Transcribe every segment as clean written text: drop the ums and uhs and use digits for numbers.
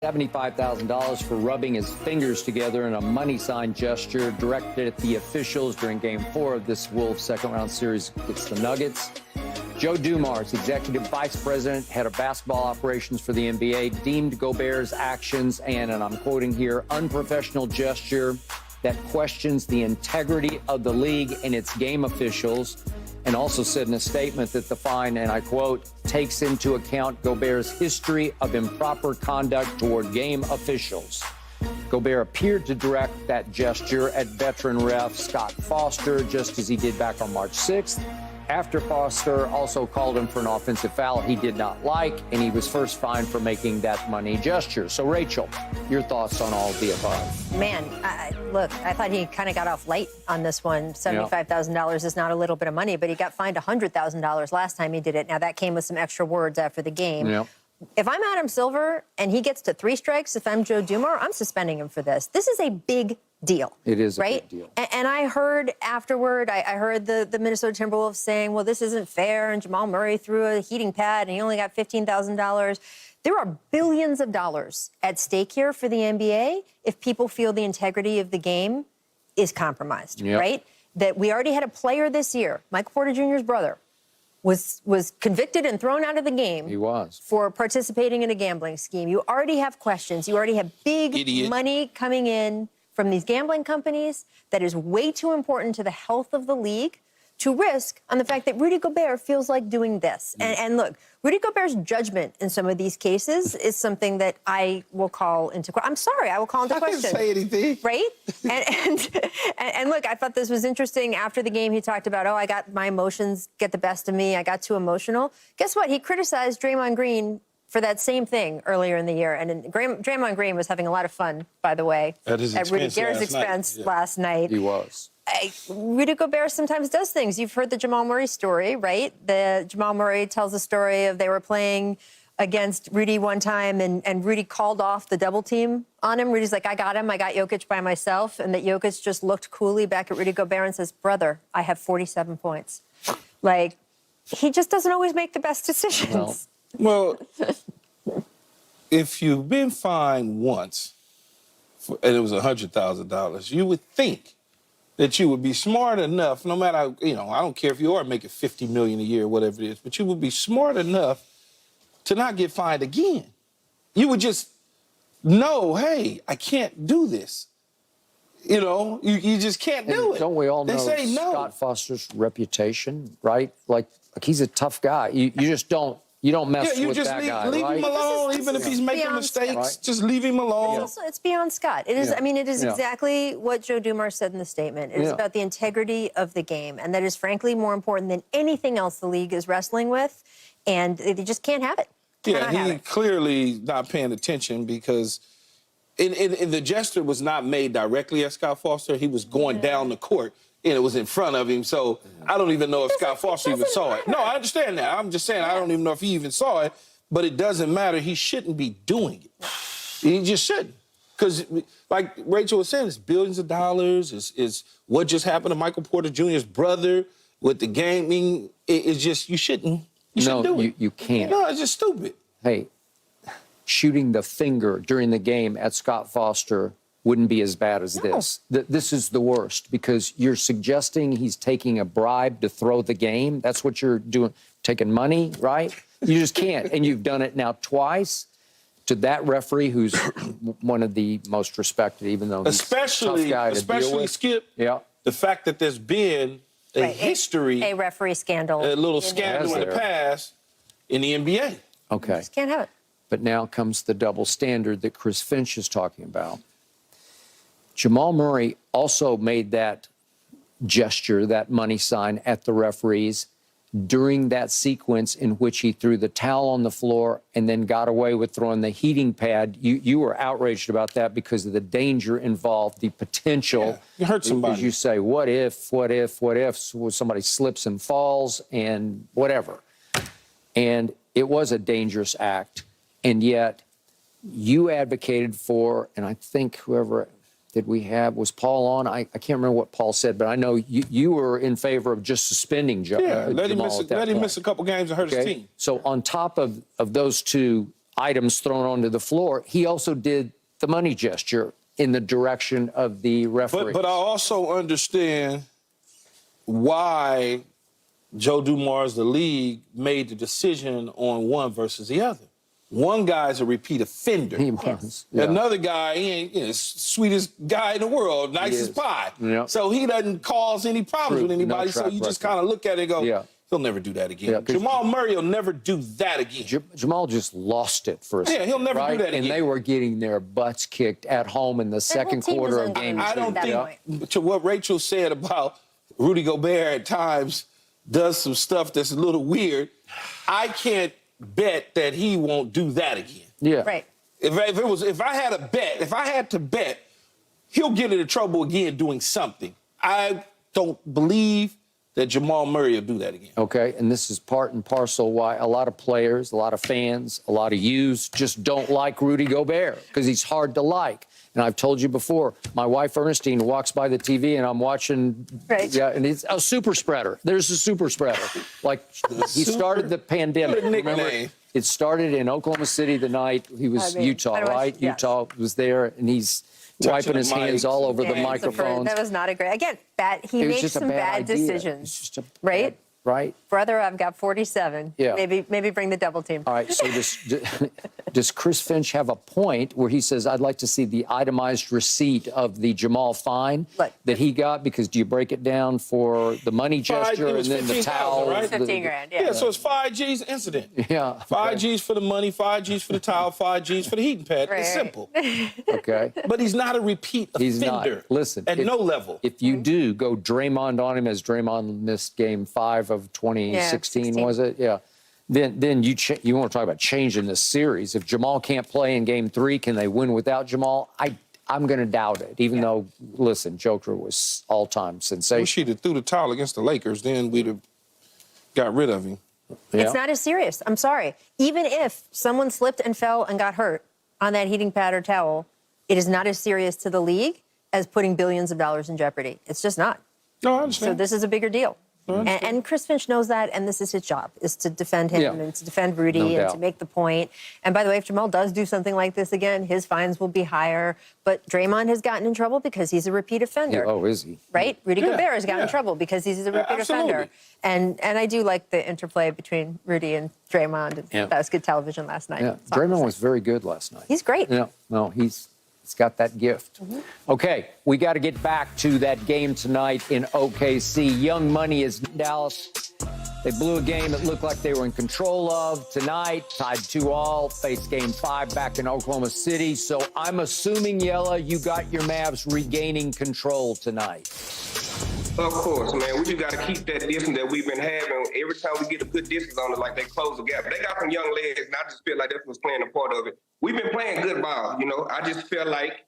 $75,000 for rubbing his fingers together in a money sign gesture directed at the officials during Game 4 of this Wolves second-round series against the Nuggets. Joe Dumars, executive vice president, head of basketball operations for the NBA, deemed Gobert's actions and I'm quoting here, unprofessional gesture that questions the integrity of the league and its game officials, and also said in a statement that the fine, and I quote, takes into account Gobert's history of improper conduct toward game officials. Gobert appeared to direct that gesture at veteran ref Scott Foster, just as he did back on March 6th. After Foster also called him for an offensive foul he did not like, and he was first fined for making that money gesture. So, Rachel, your thoughts on all of the above? Man, look, I thought he kind of got off light on this one. $75,000 is not a little bit of money, but he got fined $100,000 last time he did it. Now, that came with some extra words after the game. Yep. If I'm Adam Silver and he gets to 3 strikes, if I'm Joe Dumars, I'm suspending him for this. This is a big deal. It is a right? big deal. And I heard afterward, I heard the Minnesota Timberwolves saying, well, this isn't fair, and Jamal Murray threw a heating pad and he only got $15,000. There are billions of dollars at stake here for the NBA if people feel the integrity of the game is compromised, right? That we already had a player this year, Michael Porter Jr.'s brother, was convicted and thrown out of the game. He was. For participating in a gambling scheme. You already have questions. You already have big money coming in from these gambling companies that is way too important to the health of the league to risk on the fact that Rudy Gobert feels like doing this. And look, Rudy Gobert's judgment in some of these cases is something that I will call into question. I'm sorry, I will call into question. I didn't say anything. Right? And look, I thought this was interesting. After the game, he talked about, oh, I got my emotions get the best of me. I got too emotional. Guess what? He criticized Draymond Green for that same thing earlier in the year. And Draymond Green was having a lot of fun, by the way, at Rudy Gobert's expense last night. He was. Rudy Gobert sometimes does things. You've heard the Jamal Murray story, right? Jamal Murray tells the story of they were playing against Rudy one time, and Rudy called off the double team on him. Rudy's like, I got him. I got Jokic by myself. And that Jokic just looked coolly back at Rudy Gobert and says, brother, I have 47 points. Like, he just doesn't always make the best decisions. No. Well, if you've been fined once, and it was $100,000, you would think that you would be smart enough, no matter, I don't care if you are making $50 million a year or whatever it is, but you would be smart enough to not get fined again. You would just know, hey, I can't do this. You just can't do it. Don't we all know say no. Scott Foster's reputation, right? Like he's a tough guy. You just don't. You don't mess with that guy, leave right? him alone, even if he's making mistakes. Right? Just leave him alone. It's beyond Scott. It is. I mean, it is exactly what Joe Dumars said in the statement. It is about the integrity of the game, and that is frankly more important than anything else the league is wrestling with, and they just can't have it. He clearly not paying attention because in the gesture was not made directly at Scott Foster. He was going down the court, and it was in front of him. So I don't even know if Scott Foster even saw it. No, I understand that. I'm just saying I don't even know if he even saw it. But it doesn't matter. He shouldn't be doing it. He just shouldn't. Because, like Rachel was saying, it's billions of dollars. It's what just happened to Michael Porter Jr.'s brother with the gaming. It's just, you shouldn't do it. You can't. No, it's just stupid. Hey, shooting the finger during the game at Scott Foster wouldn't be as bad as this. This is the worst because you're suggesting he's taking a bribe to throw the game. That's what you're doing, taking money, right? You just can't. And you've done it now twice to that referee who's one of the most respected, even though he's a tough guy to deal with. Skip, the fact that there's been a history. A referee scandal. A little scandal in the past in the NBA. Okay. You just can't have it. But now comes the double standard that Chris Finch is talking about. Jamal Murray also made that gesture, that money sign at the referees during that sequence in which he threw the towel on the floor and then got away with throwing the heating pad. You were outraged about that because of the danger involved, the potential. Yeah, you hurt somebody. As you say, what if somebody slips and falls and whatever. And it was a dangerous act. And yet you advocated for, and I think whoever did we have, was Paul on? I can't remember what Paul said, but I know you were in favor of just suspending Jamal. Let him miss a couple games and hurt his team. So on top of those two items thrown onto the floor, he also did the money gesture in the direction of the referee. But I also understand why Joe Dumars, the league, made the decision on one versus the other. One guy's a repeat offender. He was. Yeah. Another guy, he ain't sweetest guy in the world, nice as pie. Yeah. So he doesn't cause any problems with anybody. No so you just record. kind of look at it and go, he'll never do that again. Jamal Murray will never do that again. Jamal just lost it for a second. Yeah, he'll never do that again. And they were getting their butts kicked at home in the second quarter of game 2. I don't think, to what Rachel said about Rudy Gobert at times does some stuff that's a little weird, I can't bet that he won't do that again. Yeah. Right. If I had to bet, he'll get into trouble again doing something. I don't believe that Jamal Murray will do that again. Okay, and this is part and parcel why a lot of players, a lot of fans, a lot of yous just don't like Rudy Gobert because he's hard to like. And I've told you before, my wife Ernestine walks by the TV and I'm watching, and it's a super spreader. There's a super spreader. Like he started the pandemic. Remember? It started in Oklahoma City the night he was Utah, right? Utah was there, and he's wiping his hands all over the microphones. That was not a great. Again, he makes some bad decisions, right? Right. Brother, I've got 47. Yeah. Maybe bring the double team. All right, so does Chris Finch have a point where he says, I'd like to see the itemized receipt of the Jamal fine that he got? Because do you break it down for the money gesture and then the towel? Right? 15 grand, Yeah, so it's 5 G's incident. Yeah. 5 G's for the money, 5 G's for the towel, 5 G's for the heating pad. It's simple. Okay. But he's not a repeat offender. He's not. Listen. At no level. If you do go Draymond on him as Draymond missed game 5 of 2016, was it? Yeah. Then you want to talk about changing the series. If Jamal can't play in game 3, can they win without Jamal? I'm going to doubt it, even though, listen, Joker was all-time sensation. Wish he'd have threw the towel against the Lakers, then we'd have got rid of him. Yeah. It's not as serious. I'm sorry. Even if someone slipped and fell and got hurt on that heating pad or towel, it is not as serious to the league as putting billions of dollars in jeopardy. It's just not. No, I understand. So this is a bigger deal. And Chris Finch knows that, and this is his job, is to defend him and to defend Rudy and to make the point. And by the way, if Jamal does do something like this again, his fines will be higher. But Draymond has gotten in trouble because he's a repeat offender. Oh, is he? Right? Rudy Gobert has gotten in trouble because he's a repeat offender. And I do like the interplay between Rudy and Draymond. That was good television last night. Yeah. Draymond was very good last night. He's great. Yeah. No, he's got that gift. Okay, we got to get back to that game tonight in OKC. Young Money is in Dallas. They blew a game that looked like they were in control of. Tonight, tied 2-2, faced game 5 back in Oklahoma City. So I'm assuming, Yella, you got your Mavs regaining control tonight. Of course, man. We just got to keep that distance that we've been having. Every time we get a good distance on it, like they close the gap. They got some young legs, and I just feel like that's what's playing a part of it. We've been playing good ball, you know. I just feel like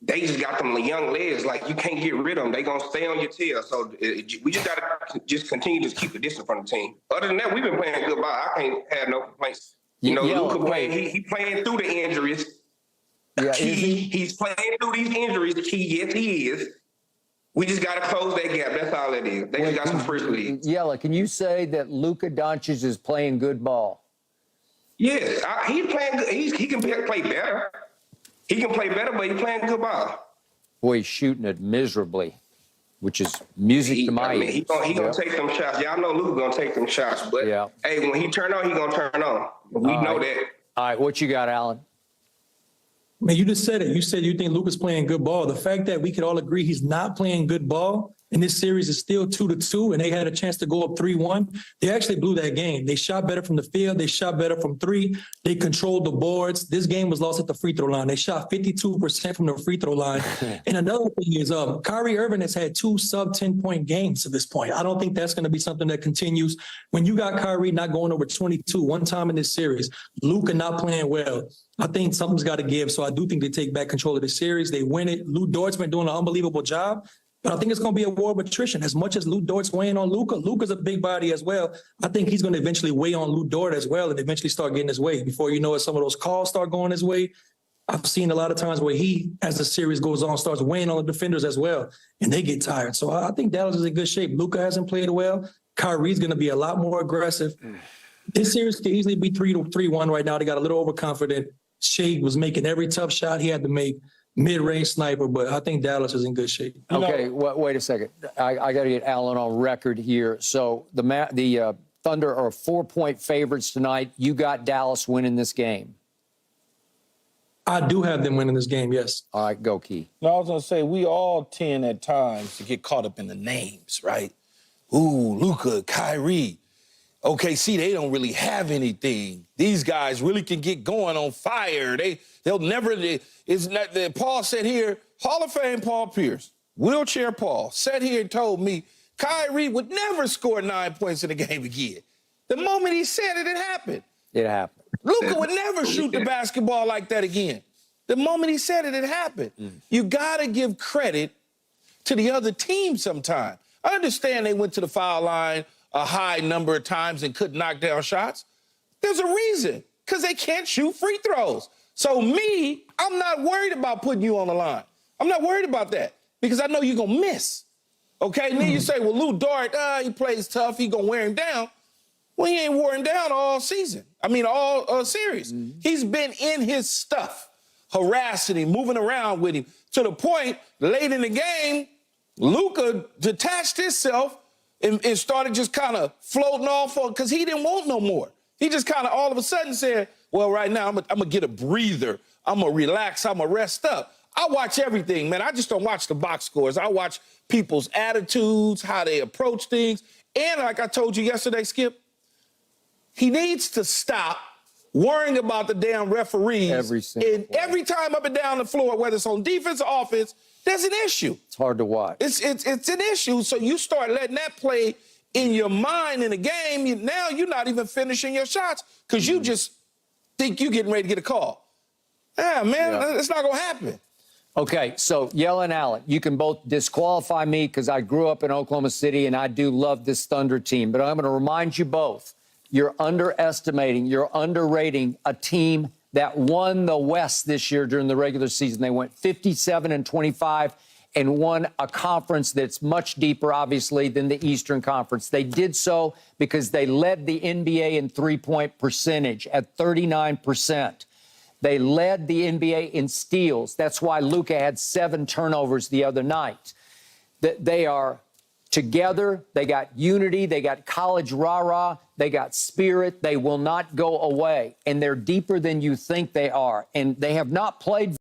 they just got them young legs. Like, you can't get rid of them. They going to stay on your tail. So we just got to just continue to keep the distance from the team. Other than that, we've been playing good ball. I can't have no complaints. You know, Luka playing, he playing through the injuries. Yeah, He's playing through these injuries. Yes, he is. We just got to close that gap. That's all it is. They just got some first leads. Yella, can you say that Luka Doncic is playing good ball? Yes, he's playing good. He can play better. He can play better, but he's playing good ball. Boy, he's shooting it miserably, which is music to my ears. He gonna take them shots. Y'all know Luka gonna take them shots, but hey, when he turn on, he gonna turn on. We know that. All right, what you got, Alan? Man, you just said it. You said you think Luka's playing good ball. The fact that we could all agree he's not playing good ball, and this series is still 2-2, and they had a chance to go up 3-1, they actually blew that game. They shot better from the field. They shot better from 3. They controlled the boards. This game was lost at the free throw line. They shot 52% from the free throw line. And another thing is Kyrie Irving has had 2 sub-10-point games to this point. I don't think that's going to be something that continues. When you got Kyrie not going over 22 one time in this series, Luka not playing well, I think something's got to give. So I do think they take back control of the series. They win it. Lou Dort's been doing an unbelievable job. But I think it's going to be a war of attrition. As much as Lou Dort's weighing on Luka, Luka's a big body as well. I think he's going to eventually weigh on Lou Dort as well and eventually start getting his way. Before you know it, some of those calls start going his way. I've seen a lot of times where he, as the series goes on, starts weighing on the defenders as well, and they get tired. So I think Dallas is in good shape. Luka hasn't played well. Kyrie's going to be a lot more aggressive. This series could easily be 3-1 right now. They got a little overconfident. Shea was making every tough shot he had to make, mid-range sniper, but I think Dallas is in good shape. Okay, wait a second. I got to get Allen on record here. So the Thunder are 4-point favorites tonight. You got Dallas winning this game. I do have them winning this game, yes. All right, go, Key. No, I was going to say, we all tend at times to get caught up in the names, right? Ooh, Luka, Kyrie. OKC, they don't really have anything. These guys really can get going on fire. They'll never. It's not that Paul said here, Hall of Fame Paul Pierce, wheelchair Paul, sat here and told me Kyrie would never score 9 points in a game again. The moment he said it, it happened. It happened. Luka would never shoot the basketball like that again. The moment he said it, it happened. You got to give credit to the other team sometime. I understand they went to the foul line a high number of times and couldn't knock down shots. There's a reason, because they can't shoot free throws. So me, I'm not worried about putting you on the line. I'm not worried about that because I know you're going to miss. Okay, and then you say, well, Lou Dort, he plays tough, he going to wear him down. Well, he ain't wore him down all season. I mean, all series. He's been in his stuff, harassing him, moving around with him, to the point, late in the game, Luka detached himself and started just kind of floating off because he didn't want no more. He just kind of all of a sudden said, well, right now, I'm going to get a breather. I'm going to relax. I'm going to rest up. I watch everything, man. I just don't watch the box scores. I watch people's attitudes, how they approach things. And like I told you yesterday, Skip, he needs to stop worrying about the damn referees. Every time up and down the floor, whether it's on defense or offense, there's an issue. It's hard to watch. It's an issue. So you start letting that play in your mind in the game. Now you're not even finishing your shots because you just think you're getting ready to get a call. Yeah, man, it's not going to happen. Okay, so Yell and Allen, you can both disqualify me because I grew up in Oklahoma City and I do love this Thunder team. But I'm going to remind you both, you're underestimating, you're underrating a team that won the West this year during the regular season. They went 57-25 and won a conference that's much deeper, obviously, than the Eastern Conference. They did so because they led the NBA in three-point percentage at 39%. They led the NBA in steals. That's why Luka had 7 turnovers the other night. They are together. They got unity. They got college rah-rah. They got spirit. They will not go away. And they're deeper than you think they are. And they have not played